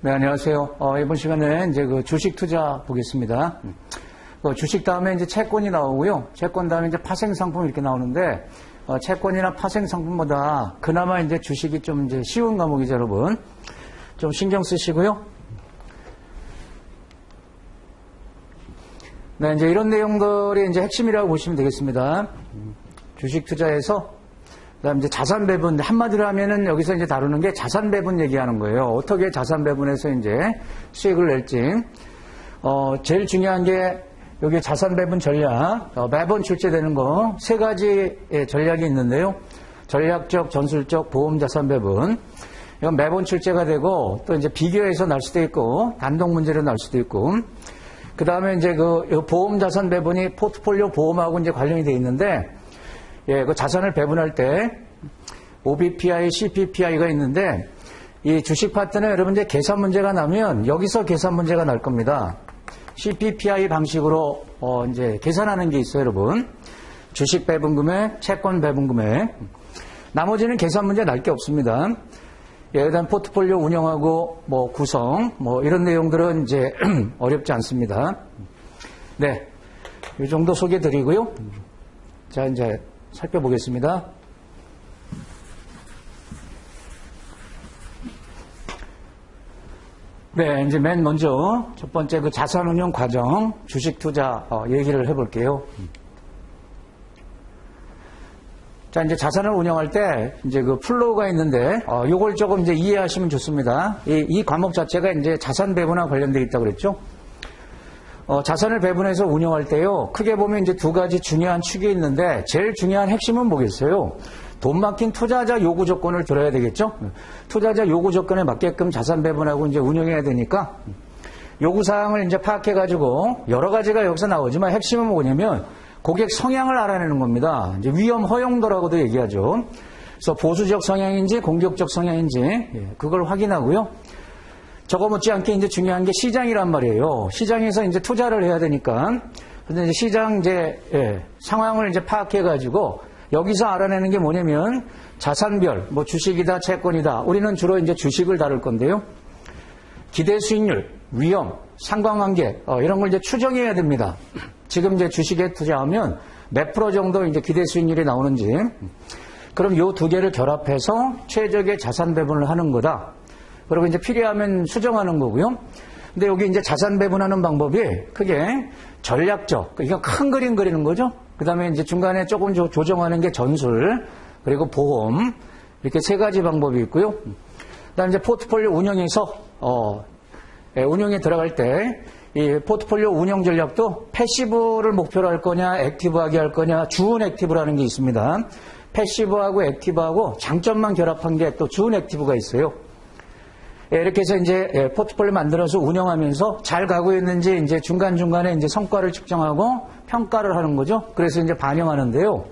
네, 안녕하세요. 이번 시간에 이제 그 주식 투자 보겠습니다. 주식 다음에 이제 채권이 나오고요. 채권 다음에 이제 파생 상품 이렇게 나오는데, 채권이나 파생 상품보다 그나마 이제 주식이 좀 이제 쉬운 과목이죠, 여러분. 좀 신경 쓰시고요. 네, 이제 이런 내용들이 이제 핵심이라고 보시면 되겠습니다. 주식 투자에서 그다음 이제 자산 배분, 한마디로 하면은 여기서 이제 다루는 게 자산 배분 얘기하는 거예요. 어떻게 자산 배분해서 이제 수익을 낼지. 제일 중요한 게 여기 자산 배분 전략, 매번 출제되는 거 세 가지의 전략이 있는데요. 전략적, 전술적, 보험 자산 배분. 이건 매번 출제가 되고 또 이제 비교해서 날 수도 있고 단독 문제로 날 수도 있고. 그 다음에 이제 그 보험 자산 배분이 포트폴리오 보험하고 이제 관련이 돼 있는데, 그 자산을 배분할 때 OBPI, CPPI가 있는데 이 주식 파트는 여러분 이제 계산 문제가 나면 여기서 계산 문제가 날 겁니다. CPPI 방식으로 이제 계산하는 게 있어요, 여러분. 주식 배분 금액, 채권 배분 금액. 나머지는 계산 문제 날 게 없습니다. 일단 포트폴리오 운영하고 뭐 구성 뭐 이런 내용들은 이제 어렵지 않습니다. 네, 이 정도 소개 드리고요. 자, 이제 살펴보겠습니다. 네, 이제 맨 먼저 첫 번째 그 자산운용 과정, 주식 투자 얘기를 해볼게요. 자, 이제 자산을 운영할 때 이제 그 플로우가 있는데 요걸 조금 이제 이해하시면 좋습니다. 이 과목 자체가 이제 자산 배분과 관련되어 있다고 그랬죠. 자산을 배분해서 운영할 때요, 크게 보면 이제 두 가지 중요한 축이 있는데, 제일 중요한 핵심은 뭐겠어요? 돈 막힌 투자자 요구 조건을 들어야 되겠죠? 투자자 요구 조건에 맞게끔 자산 배분하고 이제 운영해야 되니까, 요구사항을 이제 파악해가지고, 여러 가지가 여기서 나오지만 핵심은 뭐냐면, 고객 성향을 알아내는 겁니다. 이제 위험 허용도라고도 얘기하죠. 그래서 보수적 성향인지 공격적 성향인지, 그걸 확인하고요. 저거 못지않게 이제 중요한 게 시장이란 말이에요. 시장에서 이제 투자를 해야 되니까. 근데 이제 시장 이제, 상황을 이제 파악해가지고 여기서 알아내는 게 뭐냐면 자산별, 뭐 주식이다, 채권이다. 우리는 주로 이제 주식을 다룰 건데요. 기대 수익률, 위험, 상관관계, 이런 걸 이제 추정해야 됩니다. 지금 이제 주식에 투자하면 몇 프로 정도 이제 기대 수익률이 나오는지. 그럼 요 두 개를 결합해서 최적의 자산 배분을 하는 거다. 그리고 이제 필요하면 수정하는 거고요. 근데 여기 이제 자산 배분하는 방법이 크게 전략적, 그러니까 큰 그림 그리는 거죠. 그 다음에 이제 중간에 조금 조정하는 게 전술, 그리고 보험, 이렇게 세 가지 방법이 있고요. 그 다음에 이제 포트폴리오 운영에서, 운영에 들어갈 때, 이 포트폴리오 운영 전략도 패시브를 목표로 할 거냐, 액티브하게 할 거냐, 주은 액티브라는 게 있습니다. 패시브하고 액티브하고 장점만 결합한 게 또 주은 액티브가 있어요. 이렇게 해서 이제 포트폴리오 만들어서 운영하면서 잘 가고 있는지 이제 중간중간에 이제 성과를 측정하고 평가를 하는 거죠. 그래서 이제 반영하는데요.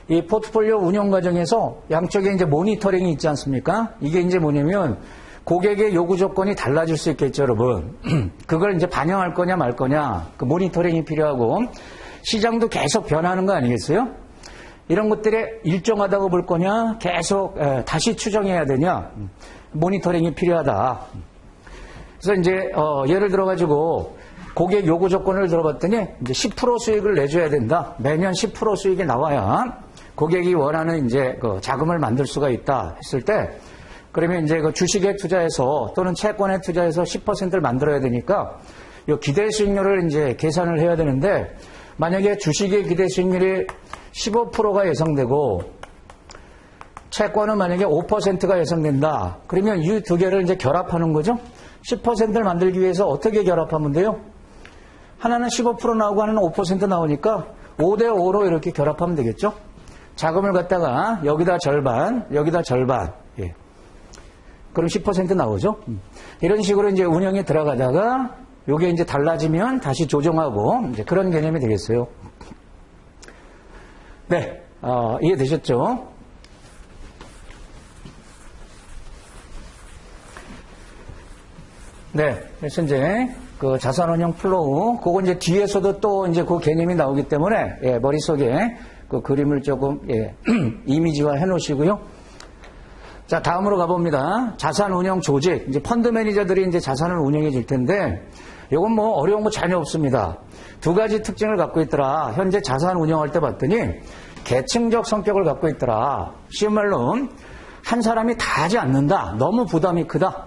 이 포트폴리오 운영 과정에서 양쪽에 이제 모니터링이 있지 않습니까? 이게 이제 뭐냐면 고객의 요구 조건이 달라질 수 있겠죠, 여러분. 그걸 이제 반영할 거냐 말 거냐. 그 모니터링이 필요하고 시장도 계속 변하는 거 아니겠어요? 이런 것들이 일정하다고 볼 거냐, 계속 다시 추정해야 되냐. 모니터링이 필요하다. 그래서 이제 예를 들어가지고 고객 요구 조건을 들어봤더니 이제 10% 수익을 내줘야 된다. 매년 10% 수익이 나와야 고객이 원하는 이제 그 자금을 만들 수가 있다 했을 때, 그러면 이제 그 주식에 투자해서 또는 채권에 투자해서 10%를 만들어야 되니까 이 기대 수익률을 이제 계산을 해야 되는데, 만약에 주식의 기대 수익률이 15%가 예상되고 채권은 만약에 5%가 예상된다. 그러면 이 두 개를 이제 결합하는 거죠. 10%를 만들기 위해서 어떻게 결합하면 돼요? 하나는 15% 나오고 하나는 5% 나오니까 5대5로 이렇게 결합하면 되겠죠. 자금을 갖다가 여기다 절반, 여기다 절반. 예. 그럼 10% 나오죠. 이런 식으로 이제 운영에 들어가다가 요게 이제 달라지면 다시 조정하고 이제 그런 개념이 되겠어요. 네, 이해되셨죠? 네, 그래서 이제 그 자산운용 플로우, 그거 이제 뒤에서도 또 이제 그 개념이 나오기 때문에 머릿속에 그 그림을 조금 이미지화 해 놓으시고요. 자, 다음으로 가봅니다. 자산 운영 조직. 이제 펀드 매니저들이 이제 자산을 운영해 줄 텐데, 이건 뭐 어려운 거 전혀 없습니다. 두 가지 특징을 갖고 있더라. 현재 자산 운영할 때 봤더니, 계층적 성격을 갖고 있더라. 쉬운 말로, 한 사람이 다 하지 않는다. 너무 부담이 크다.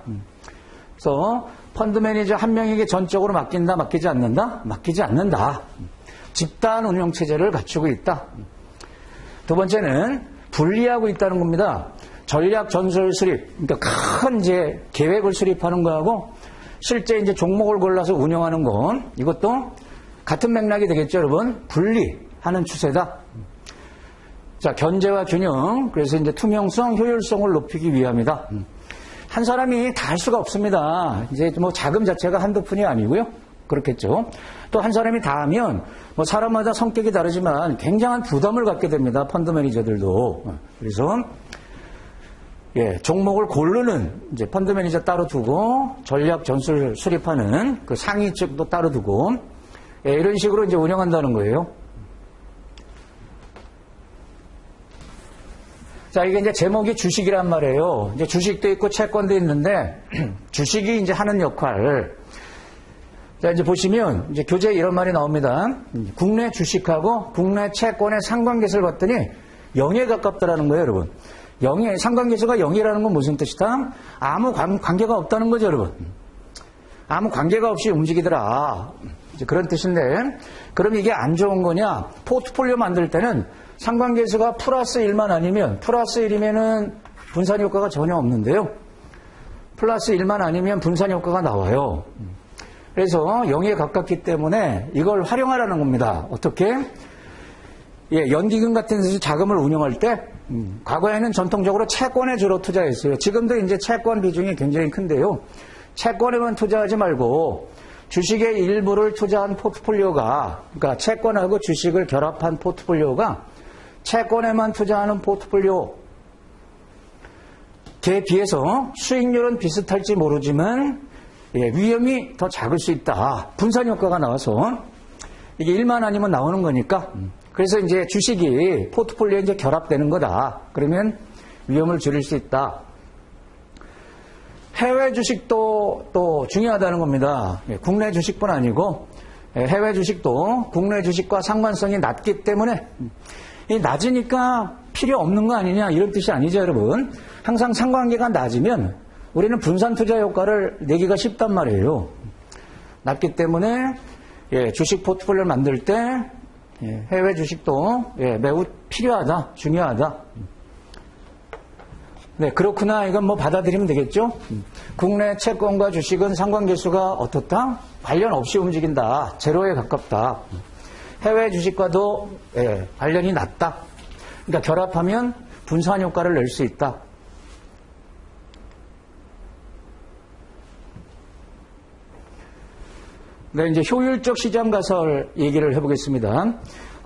그래서, 펀드 매니저 한 명에게 전적으로 맡긴다, 맡기지 않는다? 맡기지 않는다. 집단 운영 체제를 갖추고 있다. 두 번째는, 분리하고 있다는 겁니다. 전략 전술 수립, 그러니까 큰 이제 계획을 수립하는 거하고 실제 이제 종목을 골라서 운영하는 건 이것도 같은 맥락이 되겠죠, 여러분. 분리하는 추세다. 자, 견제와 균형. 그래서 이제 투명성, 효율성을 높이기 위함이다. 한 사람이 다 할 수가 없습니다. 이제 뭐 자금 자체가 한두 푼이 아니고요. 그렇겠죠. 또 한 사람이 다 하면 뭐 사람마다 성격이 다르지만 굉장한 부담을 갖게 됩니다. 펀드 매니저들도. 그래서 종목을 고르는 이제 펀드 매니저 따로 두고 전략 전술 수립하는 그 상위 측도 따로 두고 이런 식으로 이제 운영한다는 거예요. 자, 이게 이제 제목이 주식이란 말이에요. 이제 주식도 있고 채권도 있는데 주식이 이제 하는 역할. 자, 이제 보시면 이제 교재에 이런 말이 나옵니다. 국내 주식하고 국내 채권의 상관계수를 봤더니 0에 가깝다라는 거예요, 여러분. 0에, 상관계수가 0이라는 건 무슨 뜻이다? 아무 관계가 없다는 거죠, 여러분. 아무 관계가 없이 움직이더라. 이제 그런 뜻인데, 그럼 이게 안 좋은 거냐? 포트폴리오 만들 때는 상관계수가 플러스 1만 아니면, 플러스 1이면은 분산 효과가 전혀 없는데요. 플러스 1만 아니면 분산 효과가 나와요. 그래서 0에 가깝기 때문에 이걸 활용하라는 겁니다. 어떻게? 연기금 같은 데서 자금을 운영할 때, 과거에는 전통적으로 채권에 주로 투자했어요. 지금도 이제 채권 비중이 굉장히 큰데요. 채권에만 투자하지 말고 주식의 일부를 투자한 포트폴리오가, 그러니까 채권하고 주식을 결합한 포트폴리오가 채권에만 투자하는 포트폴리오에 비해서 수익률은 비슷할지 모르지만 위험이 더 작을 수 있다. 분산 효과가 나와서 이게 1만 아니면 나오는 거니까. 그래서 이제 주식이 포트폴리오에 이제 결합되는 거다. 그러면 위험을 줄일 수 있다. 해외 주식도 또 중요하다는 겁니다. 국내 주식뿐 아니고 해외 주식도 국내 주식과 상관성이 낮기 때문에 낮으니까 필요 없는 거 아니냐 이런 뜻이 아니죠, 여러분. 항상 상관계가 낮으면 우리는 분산 투자 효과를 내기가 쉽단 말이에요. 낮기 때문에 주식 포트폴리오를 만들 때 해외 주식도 매우 필요하다, 중요하다. 네, 그렇구나. 이건 뭐 받아들이면 되겠죠? 국내 채권과 주식은 상관계수가 어떻다? 관련 없이 움직인다. 제로에 가깝다. 해외 주식과도 관련이 낮다. 그러니까 결합하면 분산 효과를 낼 수 있다. 네, 이제 효율적 시장 가설 얘기를 해보겠습니다.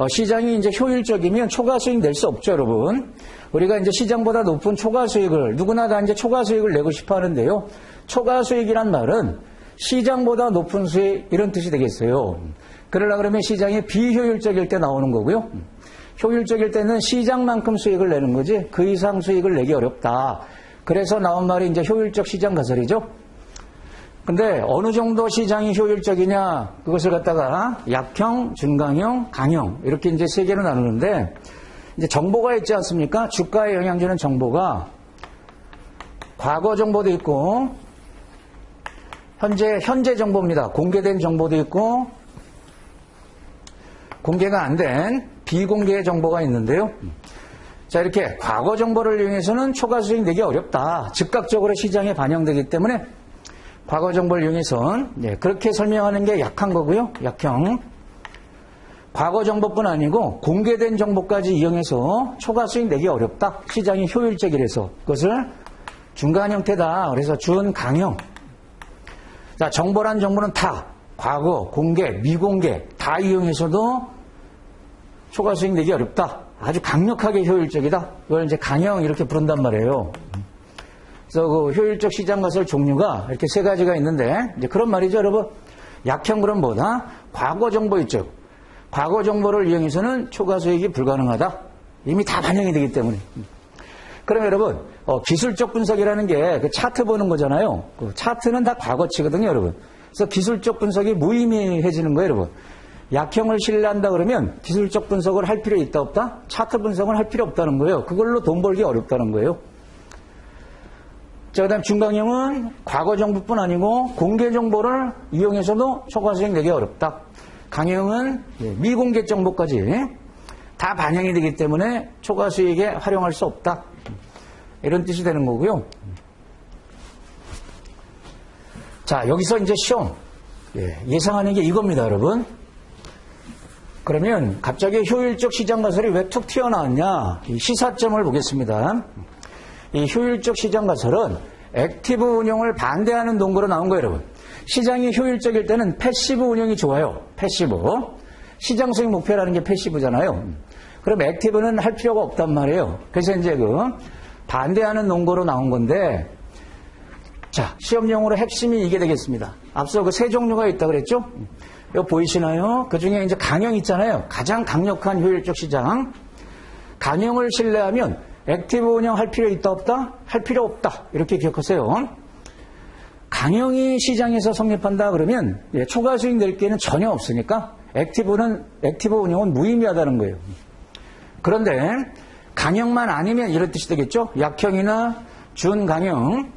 시장이 이제 효율적이면 초과 수익 낼 수 없죠, 여러분. 우리가 이제 시장보다 높은 초과 수익을, 누구나 다 이제 초과 수익을 내고 싶어 하는데요. 초과 수익이란 말은 시장보다 높은 수익, 이런 뜻이 되겠어요. 그러려고 그러면 시장이 비효율적일 때 나오는 거고요. 효율적일 때는 시장만큼 수익을 내는 거지, 그 이상 수익을 내기 어렵다. 그래서 나온 말이 이제 효율적 시장 가설이죠. 근데 어느 정도 시장이 효율적이냐, 그것을 갖다가 약형, 중강형, 강형 이렇게 이제 세 개로 나누는데, 이제 정보가 있지 않습니까? 주가에 영향 주는 정보가 과거 정보도 있고 현재 정보입니다. 공개된 정보도 있고 공개가 안 된 비공개의 정보가 있는데요. 자, 이렇게 과거 정보를 이용해서는 초과 수익 내기 어렵다. 즉각적으로 시장에 반영되기 때문에 과거 정보를 이용해서는 그렇게 설명하는 게 약한 거고요. 약형. 과거 정보뿐 아니고 공개된 정보까지 이용해서 초과 수익 내기 어렵다. 시장이 효율적이라서 그것을 중간 형태다. 그래서 준강형. 자, 정보란 정보는 다 과거, 공개, 미공개 다 이용해서도 초과 수익 내기 어렵다. 아주 강력하게 효율적이다. 이걸 이제 강형 이렇게 부른단 말이에요. 그래서 그 효율적 시장 가설 종류가 이렇게 세 가지가 있는데 이제 그런 말이죠, 여러분. 약형 그럼 뭐다? 과거 정보 있죠. 과거 정보를 이용해서는 초과 수익이 불가능하다. 이미 다 반영이 되기 때문에. 그럼 여러분, 기술적 분석이라는 게 그 차트 보는 거잖아요. 그 차트는 다 과거치거든요, 여러분. 그래서 기술적 분석이 무의미해지는 거예요, 여러분. 약형을 신뢰한다 그러면 기술적 분석을 할 필요 있다 없다? 차트 분석을 할 필요 없다는 거예요. 그걸로 돈 벌기 어렵다는 거예요. 자, 그 다음 중강형은 과거 정보뿐 아니고 공개 정보를 이용해서도 초과 수익 내기 어렵다. 강형은 미공개 정보까지 다 반영이 되기 때문에 초과 수익에 활용할 수 없다. 이런 뜻이 되는 거고요. 자, 여기서 이제 시험. 예상하는 게 이겁니다, 여러분. 그러면 갑자기 효율적 시장 가설이 왜 툭 튀어나왔냐? 이 시사점을 보겠습니다. 이 효율적 시장 가설은 액티브 운용을 반대하는 논거로 나온 거예요, 여러분. 시장이 효율적일 때는 패시브 운용이 좋아요. 패시브. 시장 수익 목표라는 게 패시브잖아요. 그럼 액티브는 할 필요가 없단 말이에요. 그래서 이제 그 반대하는 논거로 나온 건데, 자, 시험용으로 핵심이 이게 되겠습니다. 앞서 그 세 종류가 있다 그랬죠? 이거 보이시나요? 그 중에 이제 강형 있잖아요. 가장 강력한 효율적 시장. 강형을 신뢰하면 액티브 운영 할 필요 있다 없다? 할 필요 없다. 이렇게 기억하세요. 강형이 시장에서 성립한다 그러면 초과 수익 낼 게는 전혀 없으니까 액티브 운영은 무의미하다는 거예요. 그런데 강형만 아니면 이런 뜻이 되겠죠? 약형이나 준강형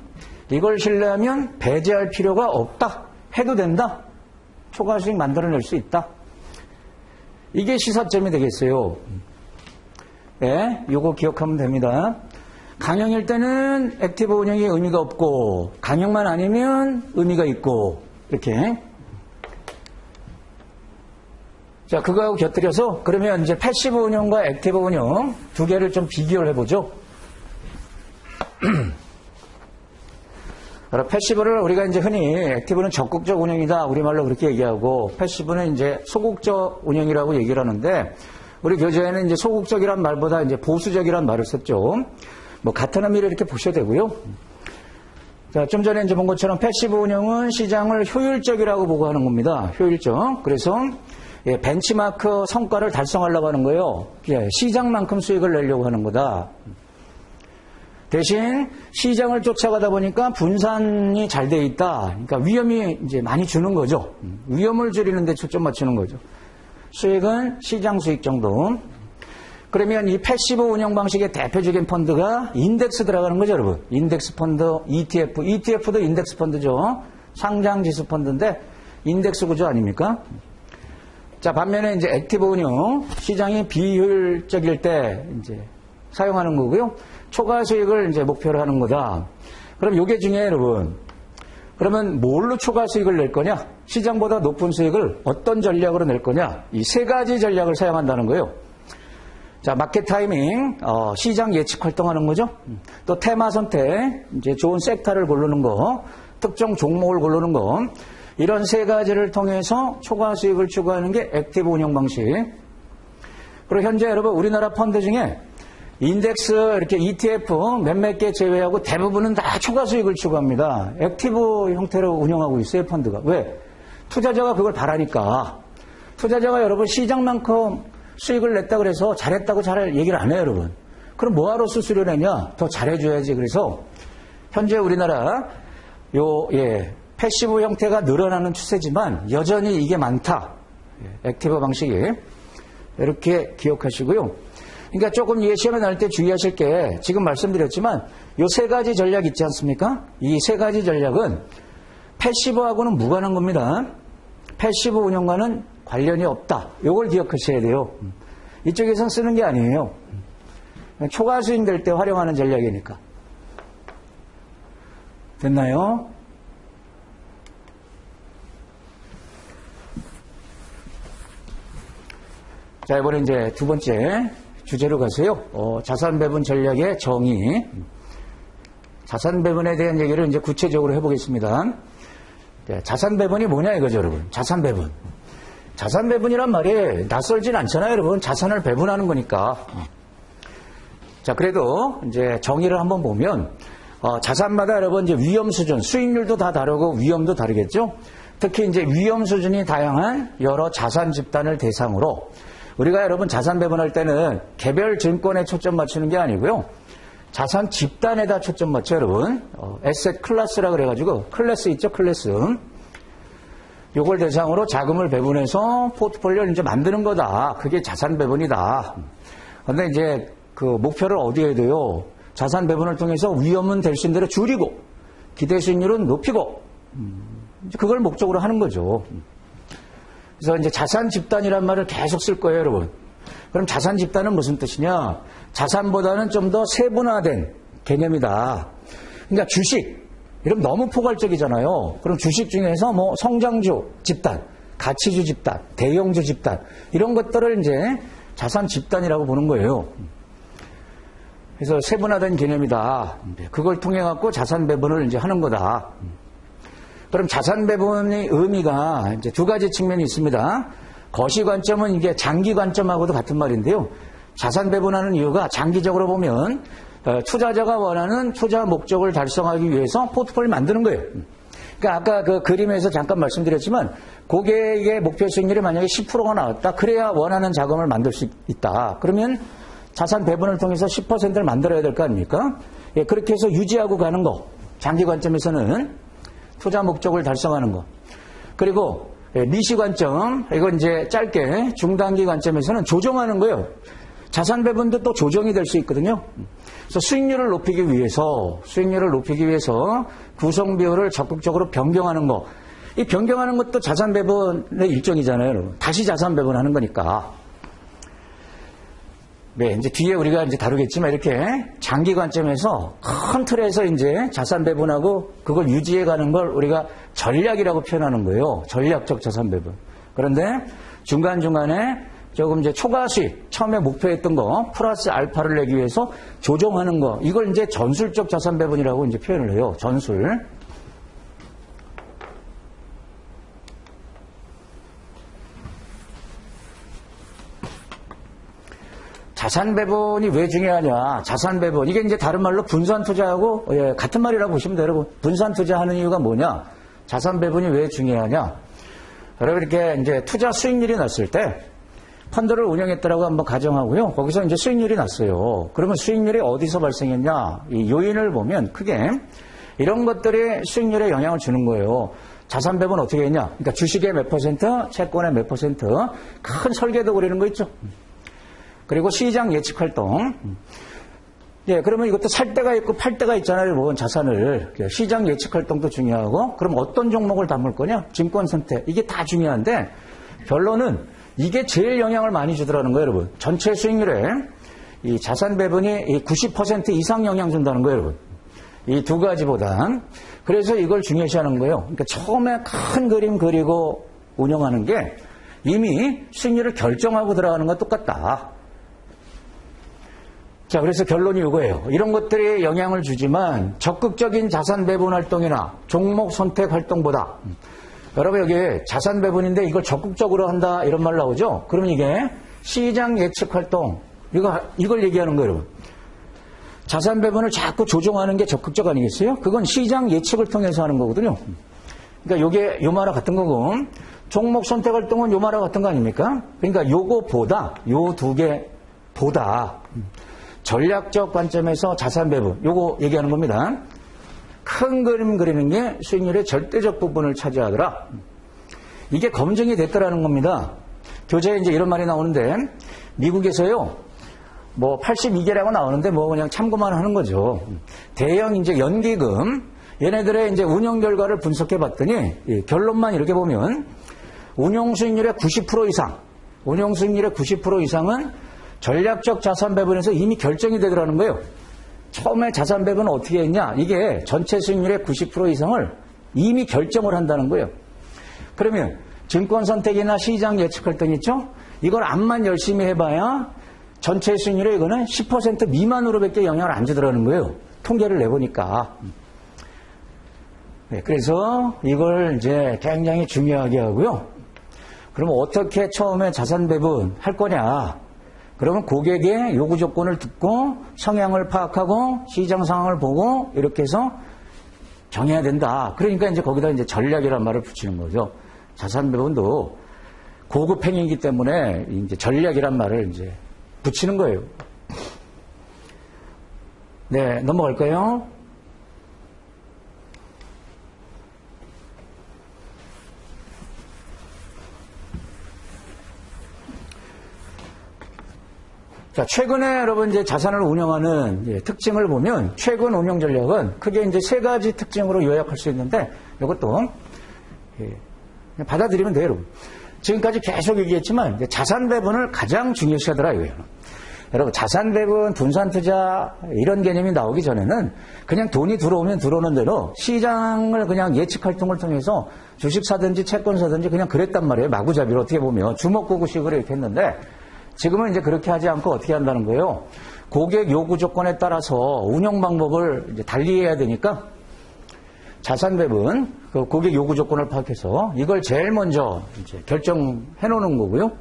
이걸 신뢰하면 배제할 필요가 없다. 해도 된다. 초과 수익 만들어낼 수 있다. 이게 시사점이 되겠어요. 네, 요거 기억하면 됩니다. 강형일 때는 액티브 운영이 의미가 없고 강형만 아니면 의미가 있고 이렇게. 자, 그거하고 곁들여서 그러면 이제 패시브 운영과 액티브 운영 두 개를 좀 비교를 해보죠. 패시브를 우리가 이제 흔히 액티브는 적극적 운영이다 우리말로 그렇게 얘기하고 패시브는 이제 소극적 운영이라고 얘기를 하는데 우리 교재에는 이제 소극적이란 말보다 이제 보수적이란 말을 썼죠. 뭐 같은 의미를 이렇게 보셔도 되고요. 자, 좀 전에 이제 본 것처럼 패시브 운영은 시장을 효율적이라고 보고 하는 겁니다. 효율적. 그래서 벤치마크 성과를 달성하려고 하는 거예요. 시장만큼 수익을 내려고 하는 거다. 대신 시장을 쫓아가다 보니까 분산이 잘 돼 있다. 그러니까 위험이 이제 많이 주는 거죠. 위험을 줄이는 데 초점 맞추는 거죠. 수익은 시장 수익 정도. 그러면 이 패시브 운영 방식의 대표적인 펀드가 인덱스 들어가는 거죠, 여러분. 인덱스 펀드, ETF. ETF도 인덱스 펀드죠. 상장 지수 펀드인데 인덱스 구조 아닙니까? 자, 반면에 이제 액티브 운영, 시장이 비효율적일 때 이제 사용하는 거고요. 초과 수익을 이제 목표로 하는 거다. 그럼 요게 중요해요, 여러분. 그러면 뭘로 초과 수익을 낼 거냐? 시장보다 높은 수익을 어떤 전략으로 낼 거냐? 이 세 가지 전략을 사용한다는 거예요. 자, 마켓 타이밍, 시장 예측 활동하는 거죠. 또 테마 선택, 이제 좋은 섹터를 고르는 거, 특정 종목을 고르는 거, 이런 세 가지를 통해서 초과 수익을 추구하는 게 액티브 운영 방식. 그리고 현재 여러분 우리나라 펀드 중에 인덱스 이렇게 ETF 몇몇 개 제외하고 대부분은 다 초과 수익을 추구합니다. 액티브 형태로 운영하고 있어요, 펀드가. 왜? 투자자가 그걸 바라니까. 투자자가 여러분 시장만큼 수익을 냈다 그래서 잘했다고 잘 얘기를 안 해요, 여러분. 그럼 뭐하러 수수료 내냐? 더 잘해줘야지. 그래서 현재 우리나라 패시브 형태가 늘어나는 추세지만 여전히 이게 많다. 액티브 방식이. 이렇게 기억하시고요. 그러니까 조금 시험에 나올 때 주의하실 게 지금 말씀드렸지만 요 세 가지 전략 있지 않습니까? 이 세 가지 전략은 패시브하고는 무관한 겁니다. 패시브 운영과는 관련이 없다. 요걸 기억하셔야 돼요. 이쪽에선 쓰는 게 아니에요. 초과 수익 될 때 활용하는 전략이니까. 됐나요? 자, 이번에 이제 두 번째 주제로 가세요. 자산 배분 전략의 정의. 자산 배분에 대한 얘기를 이제 구체적으로 해보겠습니다. 자산 배분이 뭐냐 이거죠, 여러분. 자산 배분. 자산 배분이란 말이 낯설진 않잖아요, 여러분. 자산을 배분하는 거니까. 자, 그래도 이제 정의를 한번 보면, 자산마다 여러분 이제 위험 수준, 수익률도 다 다르고 위험도 다르겠죠? 특히 이제 위험 수준이 다양한 여러 자산 집단을 대상으로 우리가 여러분 자산 배분할 때는 개별 증권에 초점 맞추는 게 아니고요. 자산 집단에다 초점 맞죠, 여러분? 에셋 클래스라 그래가지고, 클래스 있죠, 클래스. 요걸 대상으로 자금을 배분해서 포트폴리오를 이제 만드는 거다. 그게 자산 배분이다. 근데 이제 그 목표를 어디에 둬요? 자산 배분을 통해서 위험은 될 수 있는 대로 줄이고, 기대 수익률은 높이고, 이제 그걸 목적으로 하는 거죠. 그래서 이제 자산 집단이란 말을 계속 쓸 거예요, 여러분. 그럼 자산 집단은 무슨 뜻이냐? 자산보다는 좀 더 세분화된 개념이다. 그러니까 주식, 이러면 너무 포괄적이잖아요. 그럼 주식 중에서 뭐 성장주 집단, 가치주 집단, 대형주 집단, 이런 것들을 이제 자산 집단이라고 보는 거예요. 그래서 세분화된 개념이다. 그걸 통해 갖고 자산 배분을 이제 하는 거다. 그럼 자산 배분의 의미가 이제 두 가지 측면이 있습니다. 거시 관점은 이게 장기 관점하고도 같은 말인데요. 자산 배분하는 이유가 장기적으로 보면 투자자가 원하는 투자 목적을 달성하기 위해서 포트폴리오를 만드는 거예요. 그러니까 아까 그 그림에서 잠깐 말씀드렸지만 고객의 목표 수익률이 만약에 10%가 나왔다. 그래야 원하는 자금을 만들 수 있다. 그러면 자산 배분을 통해서 10%를 만들어야 될 거 아닙니까? 예, 그렇게 해서 유지하고 가는 거. 장기 관점에서는 투자 목적을 달성하는 거. 그리고 미시 관점, 이건 이제 짧게 중단기 관점에서는 조정하는 거예요. 자산 배분도 또 조정이 될 수 있거든요. 그래서 수익률을 높이기 위해서 구성 비율을 적극적으로 변경하는 거. 이 변경하는 것도 자산 배분의 일종이잖아요, 여러분. 다시 자산 배분하는 거니까. 네, 이제 뒤에 우리가 이제 다루겠지만 이렇게 장기 관점에서 큰 틀에서 이제 자산 배분하고 그걸 유지해 가는 걸 우리가 전략이라고 표현하는 거예요. 전략적 자산 배분. 그런데 중간중간에 조금 이제 초과 수익, 처음에 목표했던 거 플러스 알파를 내기 위해서 조정하는 거. 이걸 이제 전술적 자산 배분이라고 이제 표현을 해요. 전술. 자산 배분이 왜 중요하냐? 자산 배분. 이게 이제 다른 말로 분산 투자하고 같은 말이라고 보시면 돼요, 여러분. 분산 투자하는 이유가 뭐냐? 자산 배분이 왜 중요하냐? 여러분 이렇게 이제 투자 수익률이 났을 때 펀드를 운영했다라고 한번 가정하고요. 거기서 이제 수익률이 났어요. 그러면 수익률이 어디서 발생했냐? 이 요인을 보면 크게 이런 것들이 수익률에 영향을 주는 거예요. 자산 배분 어떻게 했냐? 그러니까 주식의 몇 퍼센트, 채권의 몇 퍼센트, 큰 설계도 그리는 거 있죠. 그리고 시장 예측 활동. 예, 그러면 이것도 살 때가 있고 팔 때가 있잖아요. 뭐 자산을. 시장 예측 활동도 중요하고, 그럼 어떤 종목을 담을 거냐? 증권 선택. 이게 다 중요한데, 결론은 이게 제일 영향을 많이 주더라는 거예요, 여러분. 전체 수익률에 이 자산 배분이 90% 이상 영향 준다는 거예요, 여러분. 이 두 가지보단. 그래서 이걸 중요시하는 거예요. 그러니까 처음에 큰 그림 그리고 운영하는 게 이미 수익률을 결정하고 들어가는 건 똑같다. 자, 그래서 결론이 이거예요. 이런 것들이 영향을 주지만 적극적인 자산 배분 활동이나 종목 선택 활동보다 여러분 여기 자산 배분인데 이걸 적극적으로 한다 이런 말 나오죠? 그러면 이게 시장 예측 활동 이걸 얘기하는 거예요, 여러분. 자산 배분을 자꾸 조정하는 게 적극적 아니겠어요? 그건 시장 예측을 통해서 하는 거거든요. 그러니까 요게 요 말과 같은 거고 종목 선택 활동은 요 말과 같은 거 아닙니까? 그러니까 요거보다 요 두 개보다 전략적 관점에서 자산 배분, 요거 얘기하는 겁니다. 큰 그림 그리는 게 수익률의 절대적 부분을 차지하더라. 이게 검증이 됐더라는 겁니다. 교재에 이제 이런 말이 나오는데, 미국에서요, 뭐 82개라고 나오는데 뭐 그냥 참고만 하는 거죠. 대형 이제 연기금, 얘네들의 이제 운영 결과를 분석해 봤더니, 결론만 이렇게 보면, 운용 수익률의 90% 이상은 전략적 자산 배분에서 이미 결정이 되더라는 거예요. 처음에 자산 배분은 어떻게 했냐? 이게 전체 수익률의 90% 이상을 이미 결정을 한다는 거예요. 그러면 증권 선택이나 시장 예측 활동 있죠? 이걸 암만 열심히 해봐야 전체 수익률에 이거는 10% 미만으로밖에 영향을 안 주더라는 거예요. 통계를 내보니까. 네, 그래서 이걸 이제 굉장히 중요하게 하고요. 그러면 어떻게 처음에 자산 배분 할 거냐? 그러면 고객의 요구 조건을 듣고 성향을 파악하고 시장 상황을 보고 이렇게 해서 정해야 된다. 그러니까 이제 거기다 이제 전략이란 말을 붙이는 거죠. 자산 배분도 고급 행위이기 때문에 이제 전략이란 말을 이제 붙이는 거예요. 네, 넘어갈까요? 자, 최근에 여러분 이제 자산을 운영하는 특징을 보면 최근 운영 전략은 크게 이제 세 가지 특징으로 요약할 수 있는데 이것도 받아들이면 돼요, 여러분. 지금까지 계속 얘기했지만 자산 배분을 가장 중요시 하더라 이거예요. 여러분, 자산 배분, 분산 투자 이런 개념이 나오기 전에는 그냥 돈이 들어오면 들어오는 대로 시장을 그냥 예측 활동을 통해서 주식 사든지 채권 사든지 그냥 그랬단 말이에요. 마구잡이로 어떻게 보면 주먹구구식으로 이렇게 했는데 지금은 이제 그렇게 하지 않고 어떻게 한다는 거예요? 고객 요구 조건에 따라서 운영 방법을 이제 달리해야 되니까 자산 배분, 그 고객 요구 조건을 파악해서 이걸 제일 먼저 이제 결정해 놓는 거고요.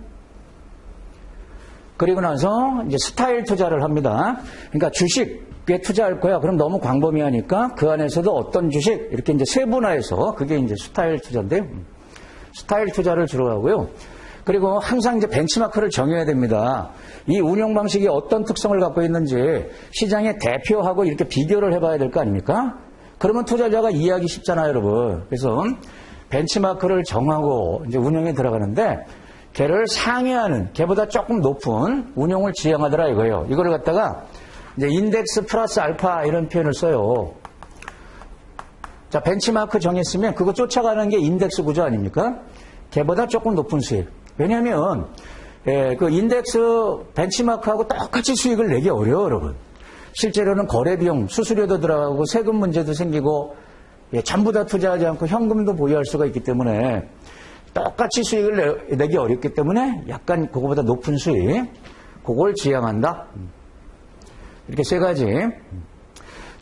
그리고 나서 이제 스타일 투자를 합니다. 그러니까 주식에 투자할 거야. 그럼 너무 광범위하니까 그 안에서도 어떤 주식 이렇게 이제 세분화해서 그게 이제 스타일 투자인데요. 스타일 투자를 주로 하고요. 그리고 항상 이제 벤치마크를 정해야 됩니다. 이 운영 방식이 어떤 특성을 갖고 있는지 시장의 대표하고 이렇게 비교를 해봐야 될 거 아닙니까? 그러면 투자자가 이해하기 쉽잖아요, 여러분. 그래서 벤치마크를 정하고 이제 운영에 들어가는데 걔를 상회하는, 걔보다 조금 높은 운용을 지향하더라 이거예요. 이걸 갖다가 이제 인덱스 플러스 알파 이런 표현을 써요. 자, 벤치마크 정했으면 그거 쫓아가는 게 인덱스 구조 아닙니까? 걔보다 조금 높은 수익. 왜냐하면 그 인덱스 벤치마크하고 똑같이 수익을 내기 어려워요, 여러분. 실제로는 거래 비용, 수수료도 들어가고 세금 문제도 생기고 전부 다 투자하지 않고 현금도 보유할 수가 있기 때문에 똑같이 수익을 내기 어렵기 때문에 약간 그거보다 높은 수익, 그걸 지향한다. 이렇게 세 가지.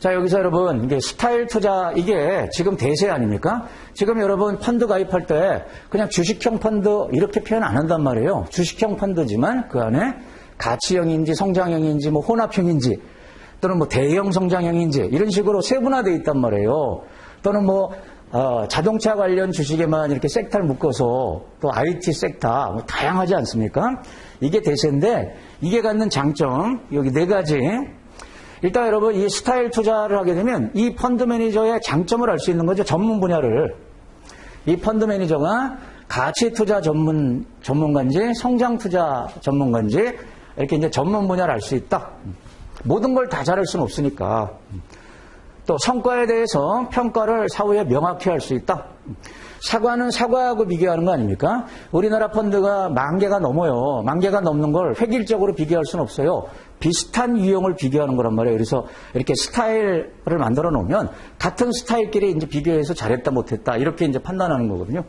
자, 여기서 여러분, 이게 스타일 투자, 이게 지금 대세 아닙니까? 지금 여러분 펀드 가입할 때 그냥 주식형 펀드 이렇게 표현 안 한단 말이에요. 주식형 펀드지만 그 안에 가치형인지 성장형인지 뭐 혼합형인지 또는 뭐 대형 성장형인지 이런 식으로 세분화되어 있단 말이에요. 또는 뭐 자동차 관련 주식에만 이렇게 섹터를 묶어서 또 IT 섹터 뭐 다양하지 않습니까? 이게 대세인데 이게 갖는 장점 여기 네 가지. 일단 여러분 이 스타일 투자를 하게 되면 이 펀드 매니저의 장점을 알 수 있는 거죠. 전문 분야를. 이 펀드 매니저가 가치 투자 전문가인지 성장 투자 전문가인지 이렇게 이제 전문 분야를 알 수 있다. 모든 걸 다 잘할 수는 없으니까. 또 성과에 대해서 평가를 사후에 명확히 할 수 있다. 사과는 사과하고 비교하는 거 아닙니까? 우리나라 펀드가 10,000개가 넘어요. 10,000개가 넘는 걸 획일적으로 비교할 수는 없어요. 비슷한 유형을 비교하는 거란 말이에요. 그래서 이렇게 스타일을 만들어 놓으면 같은 스타일끼리 이제 비교해서 잘했다 못했다 이렇게 이제 판단하는 거거든요.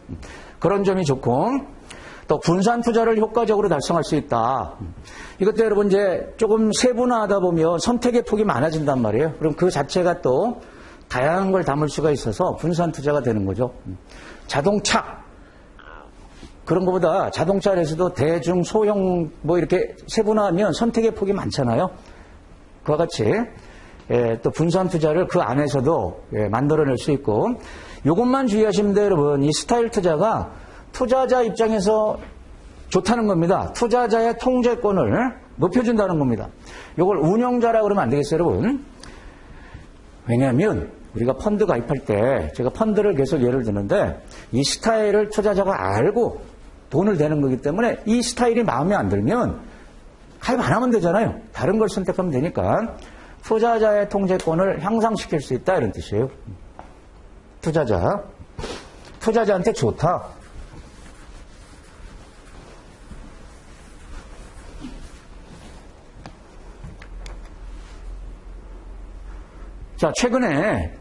그런 점이 좋고 또 분산 투자를 효과적으로 달성할 수 있다. 이것도 여러분 이제 조금 세분화하다 보면 선택의 폭이 많아진단 말이에요. 그럼 그 자체가 또 다양한 걸 담을 수가 있어서 분산 투자가 되는 거죠. 자동차 그런 것보다 자동차에서도 대중, 소형 뭐 이렇게 세분화하면 선택의 폭이 많잖아요. 그와 같이 또 분산 투자를 그 안에서도 만들어낼 수 있고 이것만 주의하시면 돼요, 여러분. 이 스타일 투자가 투자자 입장에서 좋다는 겁니다. 투자자의 통제권을 높여준다는 겁니다. 이걸 운영자라 그러면 안 되겠어요, 여러분. 왜냐하면 우리가 펀드 가입할 때 제가 펀드를 계속 예를 드는데 이 스타일을 투자자가 알고 돈을 대는 거기 때문에 이 스타일이 마음에 안 들면 가입 안 하면 되잖아요. 다른 걸 선택하면 되니까 투자자의 통제권을 향상시킬 수 있다 이런 뜻이에요. 투자자한테 좋다. 자, 최근에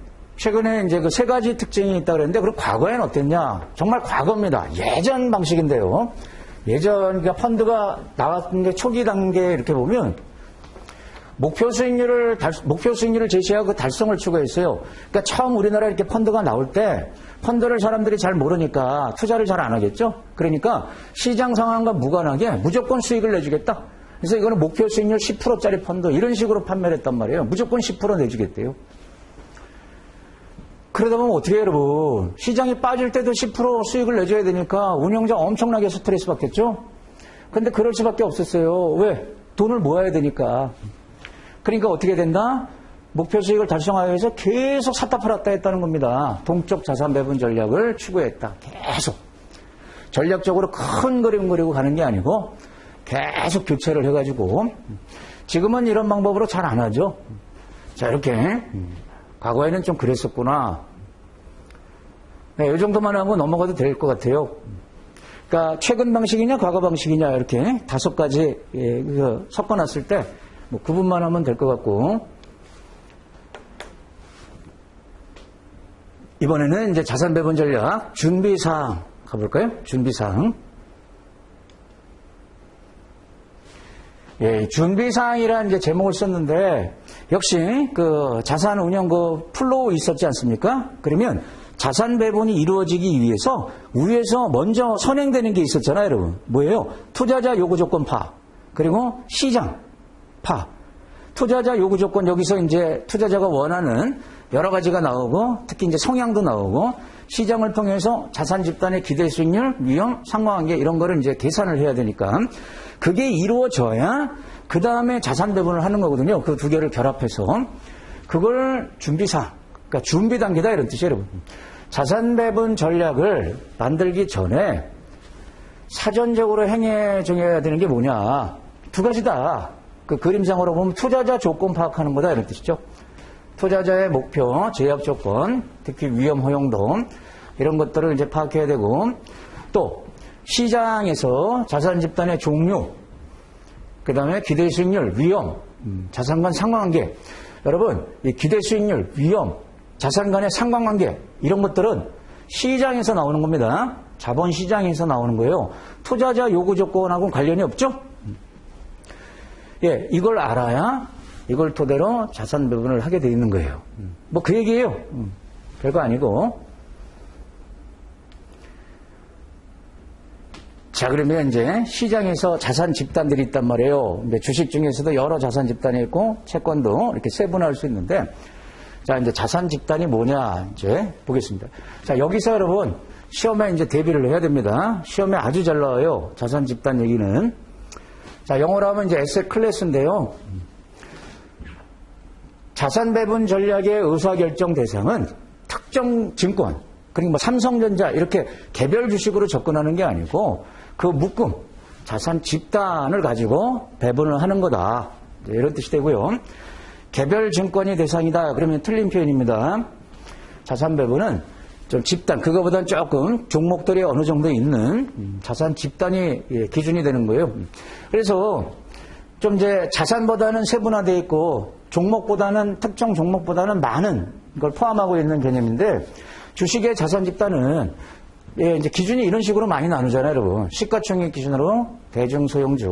이제 그 세 가지 특징이 있다 그랬는데, 그럼 과거에는 어땠냐? 정말 과거입니다. 예전 방식인데요. 예전, 그러니까 펀드가 나왔던 게 초기 단계에 이렇게 보면, 목표 수익률을 제시하고 그 달성을 추구했어요. 그러니까 처음 우리나라에 이렇게 펀드가 나올 때, 펀드를 사람들이 잘 모르니까 투자를 잘 안 하겠죠? 그러니까 시장 상황과 무관하게 무조건 수익을 내주겠다. 그래서 이거는 목표 수익률 10%짜리 펀드 이런 식으로 판매를 했단 말이에요. 무조건 10% 내주겠대요. 그러다 보면 어떻게 해요, 여러분? 시장이 빠질 때도 10% 수익을 내줘야 되니까 운영자 엄청나게 스트레스 받겠죠? 근데 그럴 수밖에 없었어요. 왜? 돈을 모아야 되니까. 그러니까 어떻게 된다? 목표 수익을 달성하기 위해서 계속 샀다 팔았다 했다는 겁니다. 동적 자산 배분 전략을 추구했다. 계속. 전략적으로 큰 그림 그리고 가는 게 아니고 계속 교체를 해가지고 지금은 이런 방법으로 잘 안 하죠. 자, 이렇게 과거에는 좀 그랬었구나. 네, 이 정도만 하고 넘어가도 될 것 같아요. 그러니까 최근 방식이냐 과거 방식이냐 이렇게 5가지 섞어놨을 때 뭐 구분만 하면 될 것 같고, 이번에는 이제 자산 배분 전략 준비사항 가볼까요? 준비사항. 예, 준비사항이라는 이제 제목을 썼는데, 역시 그 자산 운영 그 플로우 있었지 않습니까? 그러면 자산 배분이 이루어지기 위해서 위에서 먼저 선행되는 게 있었잖아요, 여러분. 뭐예요? 투자자 요구 조건 파. 그리고 시장 파. 투자자 요구 조건, 여기서 이제 투자자가 원하는 여러 가지가 나오고, 특히 이제 성향도 나오고, 시장을 통해서 자산 집단의 기대 수익률, 위험, 상관관계 이런 거를 이제 계산을 해야 되니까 그게 이루어져야 그 다음에 자산 배분을 하는 거거든요. 그 두 개를 결합해서 그걸 준비사, 그러니까 준비 단계다 이런 뜻이에요, 여러분. 자산 배분 전략을 만들기 전에 사전적으로 행해야 되는 게 뭐냐? 2가지다. 그 그림상으로 보면 투자자 조건 파악하는 거다 이런 뜻이죠. 투자자의 목표, 제약 조건, 특히 위험 허용도 이런 것들을 이제 파악해야 되고, 또 시장에서 자산 집단의 종류, 그 다음에 기대 수익률, 위험, 자산 간 상관관계. 여러분, 이 기대 수익률, 위험, 자산 간의 상관관계 이런 것들은 시장에서 나오는 겁니다. 자본 시장에서 나오는 거예요. 투자자 요구 조건하고는 관련이 없죠? 예, 이걸 알아야 이걸 토대로 자산 배분을 하게 돼 있는 거예요. 뭐 그 얘기예요. 별거 아니고. 자, 그러면 이제 시장에서 자산 집단들이 있단 말이에요. 근데 주식 중에서도 여러 자산 집단이 있고 채권도 이렇게 세분화할 수 있는데, 자, 이제 자산 집단이 뭐냐 이제 보겠습니다. 자, 여기서 여러분 시험에 이제 대비를 해야 됩니다. 시험에 아주 잘 나와요. 자산 집단 얘기는. 자, 영어로 하면 이제 에셋 클래스인데요. 자산 배분 전략의 의사결정 대상은 특정 증권, 그리고 뭐 삼성전자 이렇게 개별 주식으로 접근하는 게 아니고 그 묶음, 자산 집단을 가지고 배분을 하는 거다. 이런 뜻이 되고요. 개별 증권이 대상이다. 그러면 틀린 표현입니다. 자산 배분은 좀 집단, 그거보다는 조금 종목들이 어느 정도 있는 자산 집단이 기준이 되는 거예요. 그래서 좀 이제 자산보다는 세분화되어 있고 종목보다는 특정 종목보다는 많은 걸 포함하고 있는 개념인데, 주식의 자산 집단은 이제 기준이 이런 식으로 많이 나누잖아요, 여러분. 시가총액 기준으로 대중소형주,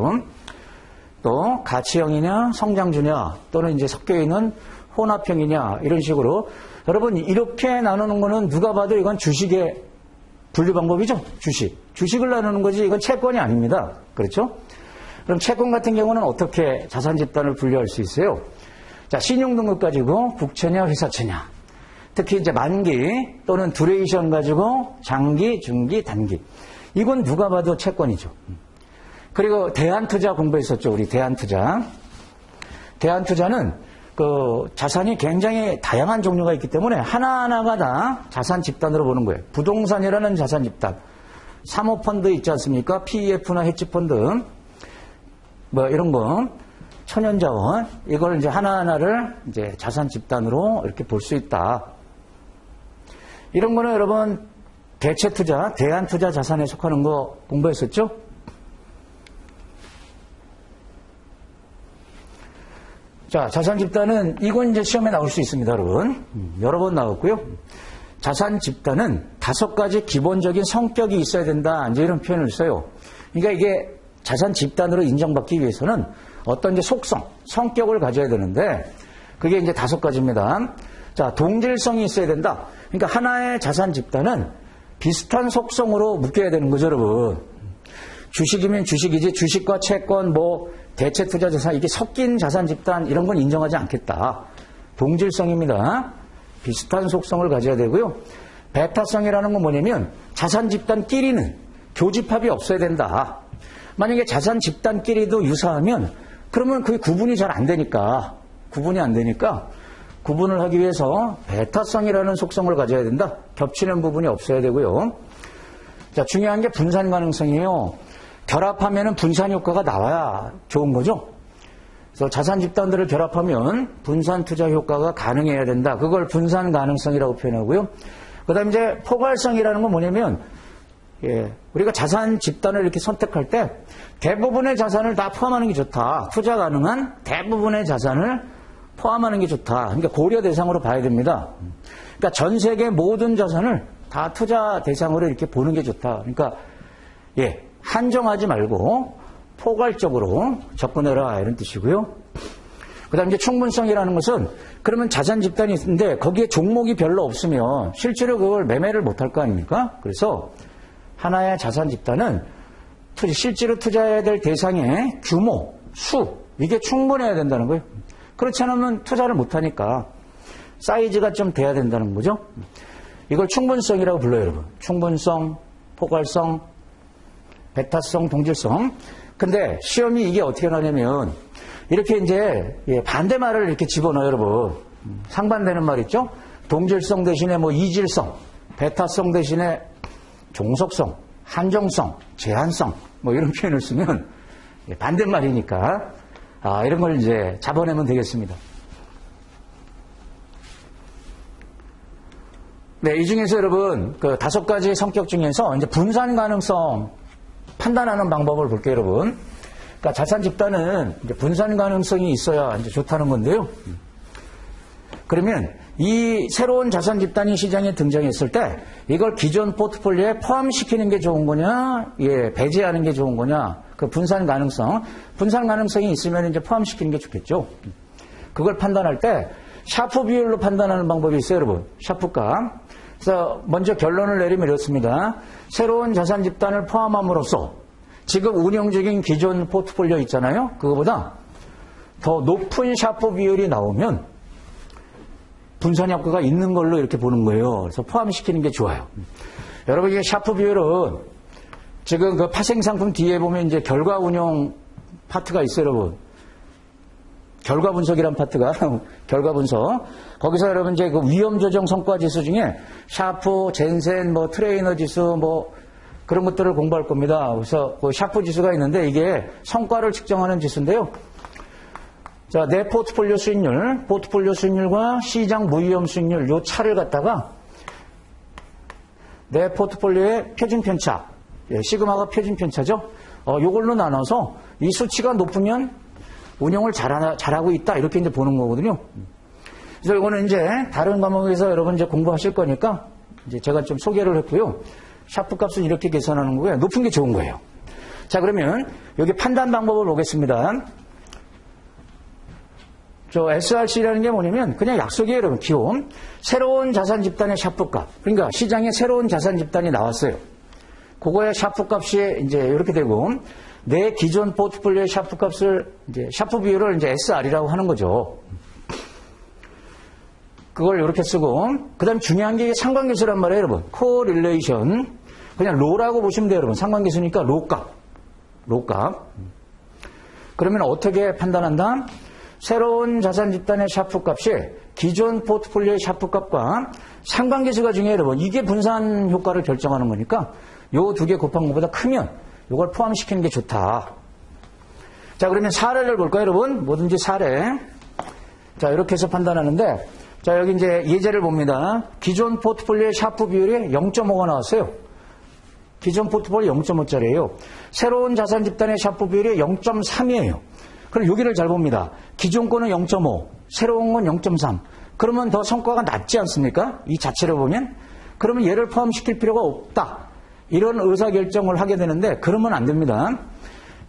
또 가치형이냐 성장주냐, 또는 이제 섞여 있는 혼합형이냐 이런 식으로. 여러분, 이렇게 나누는 거는 누가 봐도 이건 주식의 분류 방법이죠. 주식을 나누는 거지 이건 채권이 아닙니다. 그렇죠? 그럼 채권 같은 경우는 어떻게 자산 집단을 분류할 수 있어요? 자, 신용등급 가지고 국채냐 회사채냐, 특히 이제 만기 또는 듀레이션 가지고 장기, 중기, 단기, 이건 누가 봐도 채권이죠. 그리고 대안투자 공부했었죠. 우리 대안투자는 그 자산이 굉장히 다양한 종류가 있기 때문에 하나하나가 다 자산 집단으로 보는 거예요. 부동산이라는 자산 집단, 사모펀드 있지 않습니까? PEF나 헤지펀드, 뭐 이런 거, 천연자원, 이걸 이제 하나하나를 이제 자산 집단으로 이렇게 볼 수 있다. 이런 거는 여러분 대체투자, 대안투자 자산에 속하는 거 공부했었죠? 자, 자산 집단은 이건 이제 시험에 나올 수 있습니다, 여러분. 여러 번 나왔고요. 자산 집단은 5가지 기본적인 성격이 있어야 된다. 이제 이런 표현을 써요. 그러니까 이게 자산 집단으로 인정받기 위해서는 어떤 이제 속성, 성격을 가져야 되는데, 그게 이제 5가지입니다. 자, 동질성이 있어야 된다. 그러니까 하나의 자산 집단은 비슷한 속성으로 묶여야 되는 거죠, 여러분. 주식이면 주식이지, 주식과 채권, 뭐 대체 투자 자산, 이게 섞인 자산 집단 이런 건 인정하지 않겠다. 동질성입니다. 비슷한 속성을 가져야 되고요. 배타성이라는 건 뭐냐면 자산 집단끼리는 교집합이 없어야 된다. 만약에 자산 집단끼리도 유사하면 그러면 그게 구분이 잘 안 되니까 구분을 하기 위해서 베타성이라는 속성을 가져야 된다. 겹치는 부분이 없어야 되고요. 자, 중요한 게 분산 가능성이에요. 결합하면은 분산 효과가 나와야 좋은 거죠. 그래서 자산 집단들을 결합하면 분산 투자 효과가 가능해야 된다. 그걸 분산 가능성이라고 표현하고요. 그 다음에 이제 포괄성이라는 건 뭐냐면, 우리가 자산 집단을 이렇게 선택할 때 대부분의 자산을 다 포함하는 게 좋다. 투자 가능한 대부분의 자산을 포함하는 게 좋다. 그러니까 고려 대상으로 봐야 됩니다. 그러니까 전 세계 모든 자산을 다 투자 대상으로 이렇게 보는 게 좋다. 그러니까, 한정하지 말고 포괄적으로 접근해라. 이런 뜻이고요. 그 다음에 이제 충분성이라는 것은 그러면 자산 집단이 있는데 거기에 종목이 별로 없으면 실제로 그걸 매매를 못 할 거 아닙니까? 그래서 하나의 자산 집단은 실제로 투자해야 될 대상의 규모, 수, 이게 충분해야 된다는 거예요. 그렇지 않으면 투자를 못 하니까 사이즈가 좀 돼야 된다는 거죠. 이걸 충분성이라고 불러요, 여러분. 충분성, 포괄성, 베타성, 동질성. 근데 시험이 이게 어떻게 나냐면 이렇게 이제 반대말을 이렇게 집어넣어요, 여러분. 상반되는 말 있죠? 동질성 대신에 뭐 이질성, 베타성 대신에 종속성, 한정성, 제한성, 뭐 이런 표현을 쓰면 반대말이니까 이런 걸 이제 잡아내면 되겠습니다. 네, 이 중에서 여러분 그 5가지 성격 중에서 이제 분산 가능성 판단하는 방법을 볼게요, 여러분. 그러니까 자산 집단은 이제 분산 가능성이 있어야 이제 좋다는 건데요. 그러면 이 새로운 자산 집단이 시장에 등장했을 때 이걸 기존 포트폴리오에 포함시키는 게 좋은 거냐, 배제하는 게 좋은 거냐, 그 분산 가능성이 있으면 이제 포함시키는 게 좋겠죠. 그걸 판단할 때 샤프 비율로 판단하는 방법이 있어요, 여러분. 샤프값. 그래서 먼저 결론을 내리면 이렇습니다. 새로운 자산 집단을 포함함으로써 지금 운영 중인 기존 포트폴리오 있잖아요. 그거보다 더 높은 샤프 비율이 나오면 분산 효과가 있는 걸로 이렇게 보는 거예요. 그래서 포함시키는 게 좋아요. 여러분, 이게 샤프 비율은 지금 그 파생상품 뒤에 보면 이제 결과 운용 파트가 있어요, 여러분. 결과 분석이란 파트가, 결과 분석. 거기서 여러분 이제 그 위험 조정 성과 지수 중에 샤프, 젠센, 뭐 트레이너 지수, 뭐 그런 것들을 공부할 겁니다. 그래서 그 샤프 지수가 있는데 이게 성과를 측정하는 지수인데요. 자, 내 포트폴리오 수익률과 시장 무위험 수익률, 요 차를 갖다가 내 포트폴리오의 표준 편차, 시그마가 표준 편차죠. 요걸로 나눠서 이 수치가 높으면 운영을 잘하고 있다, 이렇게 이제 보는 거거든요. 그래서 이거는 이제 다른 과목에서 여러분 이제 공부하실 거니까 이제 제가 좀 소개를 했고요. 샤프 값은 이렇게 계산하는 거고요. 높은 게 좋은 거예요. 자, 그러면 여기 판단 방법을 보겠습니다. 저 SRC라는 게 뭐냐면 그냥 약속이에요, 여러분. 기호. 새로운 자산 집단의 샤프 값. 그러니까 시장에 새로운 자산 집단이 나왔어요. 그거의 샤프 값이 이제 이렇게 되고 내 기존 포트폴리오의 샤프 값을 이제 샤프 비율을 이제 SR이라고 하는 거죠. 그걸 이렇게 쓰고 그다음 중요한 게 상관계수란 말이에요, 여러분. 코릴레이션. 그냥 로라고 보시면 돼요, 여러분. 상관계수니까 로 값. 그러면 어떻게 판단한다? 새로운 자산 집단의 샤프 값이 기존 포트폴리오의 샤프 값과 상관계수가 중요해요, 여러분. 이게 분산 효과를 결정하는 거니까 요 두 개 곱한 것보다 크면 이걸 포함시키는 게 좋다. 자, 그러면 사례를 볼까요, 여러분? 뭐든지 사례. 자, 이렇게 해서 판단하는데, 자, 여기 이제 예제를 봅니다. 기존 포트폴리오의 샤프 비율이 0.5가 나왔어요. 기존 포트폴리오 0.5짜리예요. 새로운 자산 집단의 샤프 비율이 0.3이에요. 그럼 여기를 잘 봅니다. 기존 거는 0.5, 새로운 건 0.3. 그러면 더 성과가 낮지 않습니까? 이 자체를 보면. 그러면 얘를 포함시킬 필요가 없다. 이런 의사결정을 하게 되는데 그러면 안 됩니다.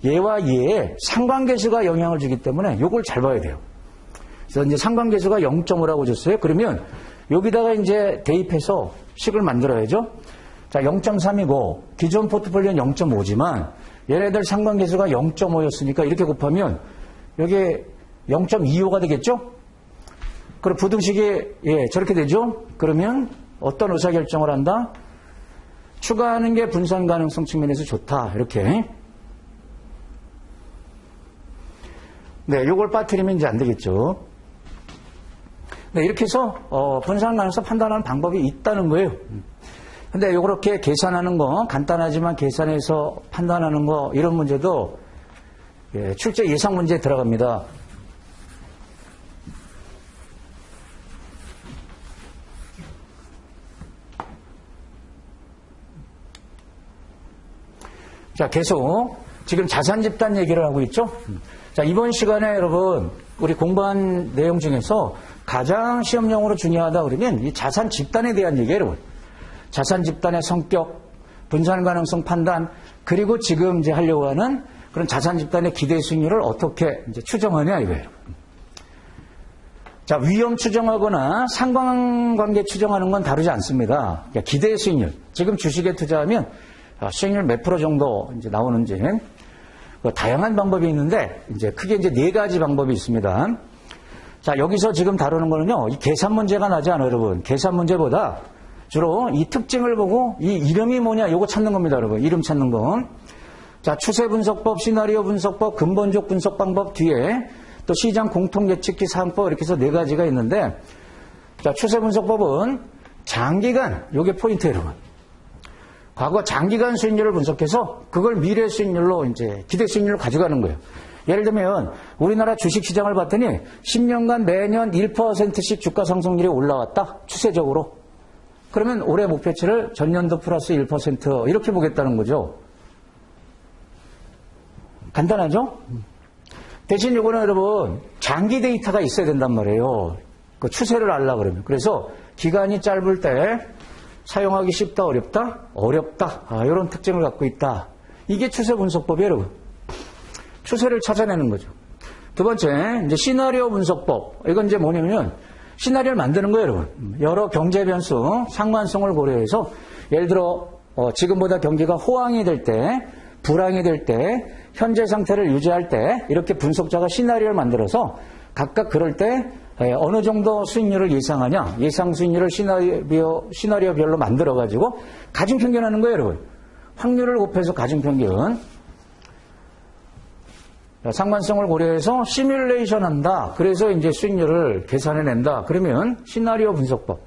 얘와 얘의 상관계수가 영향을 주기 때문에 이걸 잘 봐야 돼요. 그래서 이제 상관계수가 0.5라고 줬어요. 그러면 여기다가 이제 대입해서 식을 만들어야죠. 자, 0.3이고 기존 포트폴리오는 0.5지만 얘네들 상관계수가 0.5였으니까 이렇게 곱하면 여기 0.25가 되겠죠? 그럼 부등식이 저렇게 되죠? 그러면 어떤 의사결정을 한다? 추가하는 게 분산 가능성 측면에서 좋다. 이렇게. 네, 요걸 빠뜨리면 이제 안 되겠죠. 네, 이렇게 해서 분산 가능성 판단하는 방법이 있다는 거예요. 근데 이렇게 계산하는 거, 간단하지만 계산해서 판단하는 거, 이런 문제도 출제 예상 문제에 들어갑니다. 자, 계속 지금 자산 집단 얘기를 하고 있죠. 자, 이번 시간에 여러분 우리 공부한 내용 중에서 가장 시험용으로 중요하다 그러면 이 자산 집단에 대한 얘기예요, 여러분. 자산 집단의 성격, 분산 가능성 판단, 그리고 지금 이제 하려고 하는 그런 자산 집단의 기대 수익률을 어떻게 이제 추정하냐 이거예요. 자, 위험 추정하거나 상관관계 추정하는 건 다르지 않습니다. 그러니까 기대 수익률. 지금 주식에 투자하면 수익률 몇 프로 정도 이제 나오는지 다양한 방법이 있는데 이제 크게 이제 4가지 방법이 있습니다. 자, 여기서 지금 다루는 거는요, 이 계산 문제가 나지 않아요, 여러분. 계산 문제보다 주로 이 특징을 보고 이 이름이 뭐냐, 요거 찾는 겁니다, 여러분. 이름 찾는 거. 자, 추세 분석법, 시나리오 분석법, 근본적 분석 방법 뒤에 또 시장 공통 예측기 사항법 이렇게 해서 4가지가 있는데, 자, 추세 분석법은 장기간, 요게 포인트예요, 여러분. 과거 장기간 수익률을 분석해서 그걸 미래 수익률로 이제 기대 수익률로 가져가는 거예요. 예를 들면 우리나라 주식 시장을 봤더니 10년간 매년 1%씩 주가 상승률이 올라왔다. 추세적으로. 그러면 올해 목표치를 전년도 플러스 1% 이렇게 보겠다는 거죠. 간단하죠? 대신 이거는 여러분 장기 데이터가 있어야 된단 말이에요. 그 추세를 알라 그러면. 그래서 기간이 짧을 때 사용하기 쉽다, 어렵다? 어렵다. 이런 특징을 갖고 있다. 이게 추세 분석법이에요, 여러분. 추세를 찾아내는 거죠. 두 번째, 이제 시나리오 분석법. 이건 이제 뭐냐면, 시나리오를 만드는 거예요, 여러분. 여러 경제 변수, 상관성을 고려해서, 예를 들어, 지금보다 경기가 호황이 될 때, 불황이 될 때, 현재 상태를 유지할 때, 이렇게 분석자가 시나리오를 만들어서, 각각 그럴 때, 어느 정도 수익률을 예상하냐, 예상 수익률을 시나리오별로 만들어가지고 가중평균하는 거예요, 여러분. 확률을 곱해서 가중평균. 상관성을 고려해서 시뮬레이션 한다. 그래서 이제 수익률을 계산해낸다. 그러면 시나리오 분석법.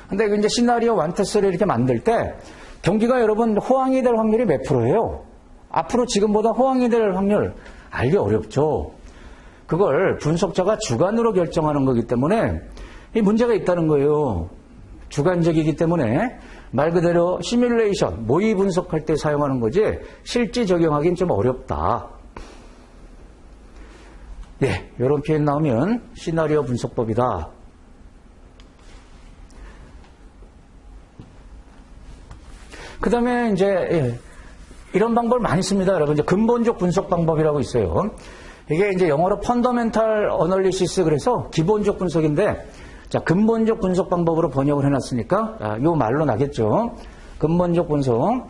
근데 이제 시나리오 완테스를 이렇게 만들 때 경기가 여러분 호황이 될 확률이 몇 프로예요? 앞으로 지금보다 호황이 될 확률 알기 어렵죠. 그걸 분석자가 주관으로 결정하는 거기 때문에 이 문제가 있다는 거예요. 주관적이기 때문에 말 그대로 시뮬레이션, 모의 분석할 때 사용하는 거지 실제 적용하기는 좀 어렵다. 예, 이런 표현 나오면 시나리오 분석법이다. 그 다음에 이제 이런 방법을 많이 씁니다. 여러분 이제 근본적 분석 방법이라고 있어요. 이게 이제 영어로 펀더멘탈 어널리시스 그래서 기본적 분석인데, 자, 근본적 분석 방법으로 번역을 해놨으니까, 요 말로 나겠죠. 근본적 분석.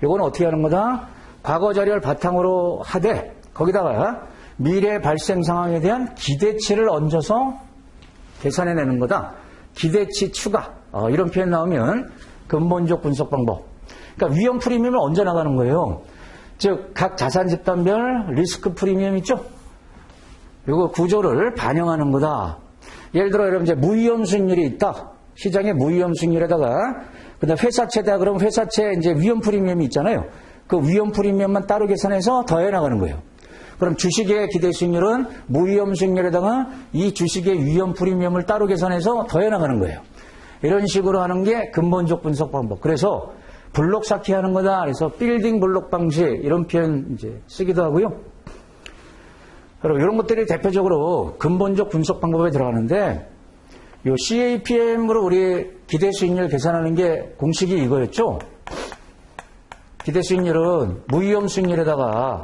요거는 어떻게 하는 거다? 과거 자료를 바탕으로 하되, 거기다가 미래 발생 상황에 대한 기대치를 얹어서 계산해내는 거다. 기대치 추가. 이런 표현 나오면 근본적 분석 방법. 그러니까 위험 프리미엄을 얹어 나가는 거예요. 즉, 각 자산 집단별 리스크 프리미엄 있죠? 이거 구조를 반영하는 거다. 예를 들어, 여러분, 이제 무위험 수익률이 있다. 시장에 무위험 수익률에다가, 그 다음 회사채다. 그러면 회사채 이제 위험 프리미엄이 있잖아요. 그 위험 프리미엄만 따로 계산해서 더해 나가는 거예요. 그럼 주식의 기대 수익률은 무위험 수익률에다가 이 주식의 위험 프리미엄을 따로 계산해서 더해 나가는 거예요. 이런 식으로 하는 게 근본적 분석 방법. 그래서 블록 쌓기 하는 거다. 그래서 빌딩 블록 방식 이런 표현 이제 쓰기도 하고요. 그리고 이런 것들이 대표적으로 근본적 분석 방법에 들어가는데, 요 CAPM으로 우리 기대 수익률 계산하는 게 공식이 이거였죠. 기대 수익률은 무위험 수익률에다가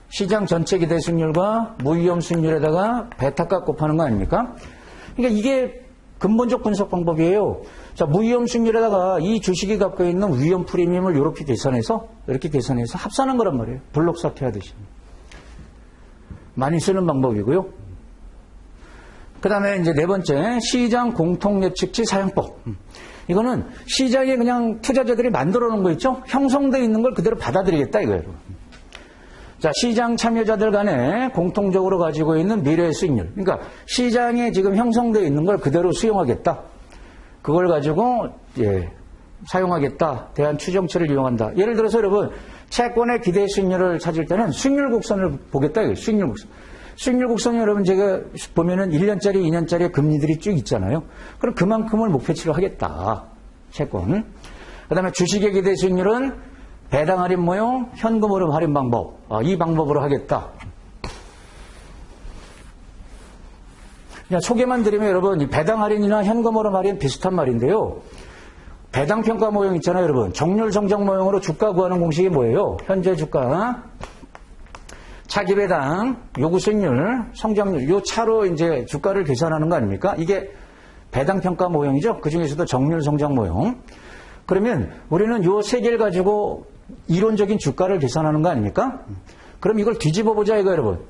시장 전체 기대 수익률과 무위험 수익률에다가 베타값 곱하는 거 아닙니까? 그러니까 이게 근본적 분석 방법이에요. 자, 무위험 수익률에다가 이 주식이 갖고 있는 위험 프리미엄을 이렇게 계산해서 합산한 거란 말이에요. 블록 쌓기 하듯이. 많이 쓰는 방법이고요. 그 다음에 이제 네 번째, 시장 공통 예측치 사용법. 이거는 시장에 그냥 투자자들이 만들어 놓은 거 있죠? 형성되어 있는 걸 그대로 받아들이겠다 이거예요. 자, 시장 참여자들 간에 공통적으로 가지고 있는 미래의 수익률. 그러니까 시장에 지금 형성되어 있는 걸 그대로 수용하겠다. 그걸 가지고 사용하겠다. 대한 추정치를 이용한다. 예를 들어서 여러분 채권의 기대 수익률을 찾을 때는 수익률 곡선을 보겠다. 수익률 곡선. 수익률 곡선이 여러분 제가 보면은 1년짜리, 2년짜리 금리들이 쭉 있잖아요. 그럼 그만큼을 목표치로 하겠다. 채권. 그 다음에 주식의 기대 수익률은 배당 할인 모형, 현금 흐름 할인 방법. 이 방법으로 하겠다. 그냥 소개만 드리면 여러분 이 배당 할인이나 현금 흐름 할인 비슷한 말인데요. 배당 평가 모형 있잖아요, 여러분. 정률 성장 모형으로 주가 구하는 공식이 뭐예요? 현재 주가, 차기 배당, 요구 수익률, 성장률, 요 차로 이제 주가를 계산하는 거 아닙니까? 이게 배당 평가 모형이죠. 그 중에서도 정률 성장 모형. 그러면 우리는 요 세 개를 가지고 이론적인 주가를 계산하는 거 아닙니까? 그럼 이걸 뒤집어 보자 이거 여러분.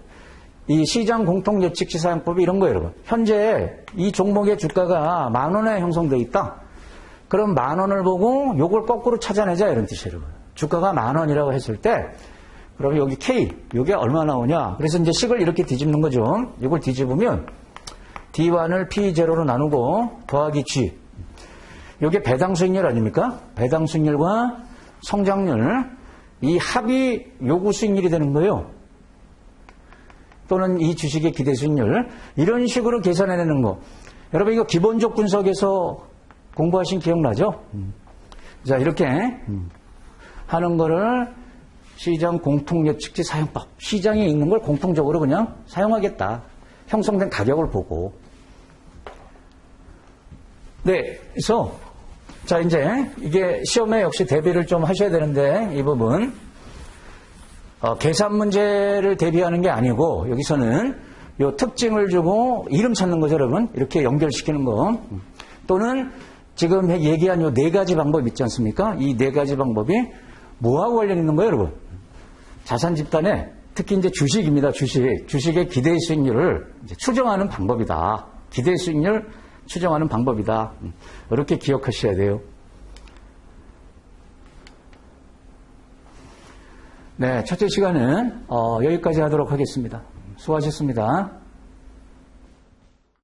이 시장 공통 예측치 사용법이 이런 거예요, 여러분. 현재 이 종목의 주가가 10,000원에 형성되어 있다. 그럼 10,000원을 보고 요걸 거꾸로 찾아내자 이런 뜻이에요, 여러분. 주가가 10,000원이라고 했을 때 그럼 여기 K, 요게 얼마 나오냐? 그래서 이제 식을 이렇게 뒤집는 거죠. 이걸 뒤집으면 D1을 P0로 나누고 더하기 G. 요게 배당 수익률 아닙니까? 배당 수익률과 성장률, 이 합이 요구 수익률이 되는 거예요. 또는 이 주식의 기대 수익률. 이런 식으로 계산해내는 거. 여러분 이거 기본적 분석에서 공부하신 기억나죠? 자, 이렇게 하는 거를 시장 공통 예측치 사용법. 시장에 있는 걸 공통적으로 그냥 사용하겠다. 형성된 가격을 보고. 네, 그래서 자, 이제 이게 시험에 역시 대비를 좀 하셔야 되는데 이 부분 계산 문제를 대비하는 게 아니고 여기서는 요 특징을 주고 이름 찾는 거죠, 여러분. 이렇게 연결시키는 거. 또는 지금 얘기한 요 네 가지 방법 있지 않습니까? 이 네 가지 방법이 뭐하고 관련 있는 거예요, 여러분? 자산 집단에 특히 이제 주식입니다. 주식의 기대 수익률을 이제 추정하는 방법이다. 기대 수익률 추정하는 방법이다. 이렇게 기억하셔야 돼요. 네, 첫째 시간은 여기까지 하도록 하겠습니다. 수고하셨습니다.